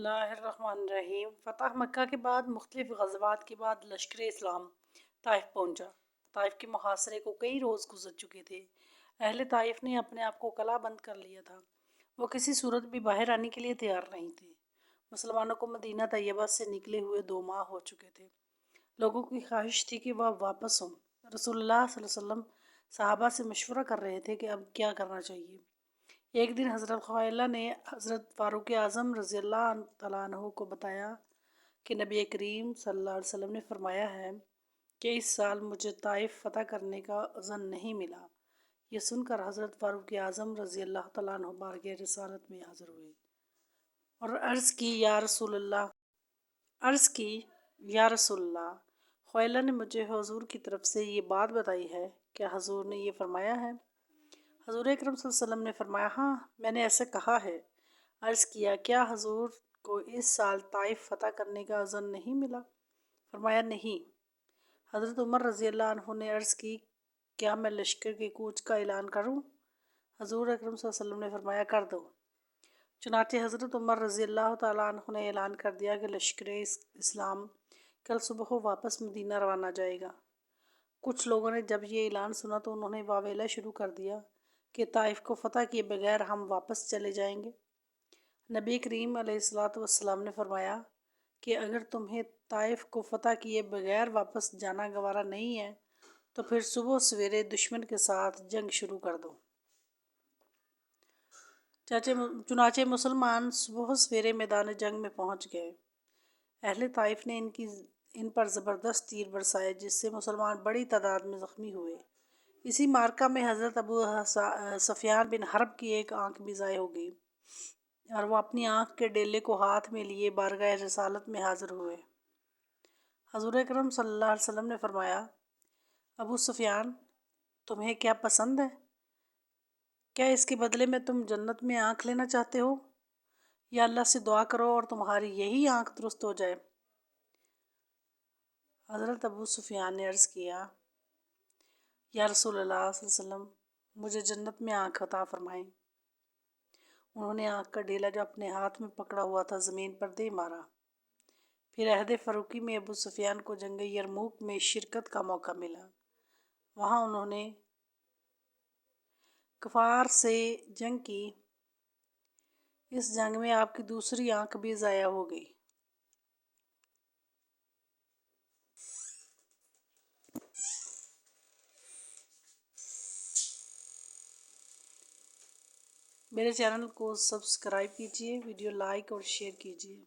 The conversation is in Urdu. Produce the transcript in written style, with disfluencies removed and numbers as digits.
اللہ الرحمن الرحیم۔ فتح مکہ کے بعد مختلف غزوات کے بعد لشکر اسلام طائف پہنچا۔ طائف کے محاصرے کو کئی روز گزر چکے تھے۔ اہل طائف نے اپنے آپ کو قلعہ بند کر لیا تھا۔ وہ کسی صورت بھی باہر آنے کے لیے تیار نہیں تھے۔ مسلمانوں کو مدینہ طیبہ سے نکلے ہوئے 2 ماہ ہو چکے تھے۔ لوگوں کی خواہش تھی کہ وہ واپس ہوں۔ رسول اللہ صلی اللہ علیہ وسلم صحابہ سے مشورہ کر رہے تھے کہ اب کیا کرنا چاہیے۔ ایک دن حضرت خوالہ نے حضرت فاروق اعظم رضی اللہ تعالیٰ عنہ کو بتایا کہ نبی کریم صلی اللہ علیہ وسلم نے فرمایا ہے کہ اس سال مجھے طائف فتح کرنے کا اذن نہیں ملا۔ یہ سن کر حضرت فاروق اعظم رضی اللہ تعالیٰ عنہ بارگاہ رسالت میں حاضر ہوئے اور عرض کی یا رسول اللہ، خوالہ نے مجھے حضور کی طرف سے یہ بات بتائی ہے، کیا حضور نے یہ فرمایا ہے؟ حضور اکرم صلی اللہ علیہ وسلم نے فرمایا، ہاں میں نے ایسے کہا ہے۔ عرض کیا، کیا حضور کو اس سال طائف فتح کرنے کا اذن نہیں ملا؟ فرمایا نہیں۔ حضرت عمر رضی اللہ عنہ نے عرض کی، کیا میں لشکر کے کوچ کا اعلان کروں؟ حضور اکرم صلی اللہ علیہ وسلم نے فرمایا، کر دو۔ چنانچہ حضرت عمر رضی اللہ تعالیٰ عنہ نے اعلان کر دیا کہ لشکر اسلام کل صبح واپس مدینہ روانہ جائے گا۔ کچھ لوگوں نے جب یہ اعلان سنا تو انہوں نے واویلا شروع کر دیا کہ طائف کو فتح کیے بغیر ہم واپس چلے جائیں گے۔ نبی کریم علیہ الصلوۃ والسلام نے فرمایا کہ اگر تمہیں طائف کو فتح کیے بغیر واپس جانا گوارا نہیں ہے تو پھر صبح سویرے دشمن کے ساتھ جنگ شروع کر دو۔ چنانچہ مسلمان صبح سویرے میدان جنگ میں پہنچ گئے۔ اہل طائف نے ان پر زبردست تیر برسائے جس سے مسلمان بڑی تعداد میں زخمی ہوئے۔ اسی معرکہ میں حضرت ابو سفیان بن حرب کی ایک آنکھ بھی ضائع ہو گئی اور وہ اپنی آنکھ کے ڈیلے کو ہاتھ میں لیے بارگاہ رسالت میں حاضر ہوئے۔ حضور اکرم صلی اللہ علیہ وسلم نے فرمایا، ابو سفیان، تمہیں کیا پسند ہے؟ کیا اس کے بدلے میں تم جنت میں آنکھ لینا چاہتے ہو؟ یا اللہ سے دعا کرو اور تمہاری یہی آنکھ درست ہو جائے۔ حضرت ابو سفیان نے عرض کیا، یا رسول اللہ صلی اللہ علیہ وسلم، مجھے جنت میں آنکھ عطا فرمائیں۔ انہوں نے آنکھ کا ڈیلا جو اپنے ہاتھ میں پکڑا ہوا تھا زمین پر دے مارا۔ پھر عہد فاروقی میں ابو سفیان کو جنگ یرموک میں شرکت کا موقع ملا۔ وہاں انہوں نے کفار سے جنگ کی۔ اس جنگ میں آپ کی دوسری آنکھ بھی ضائع ہو گئی۔ میرے چینل کو سبسکرائب کیجیے، ویڈیو لائک اور شیئر کیجیے۔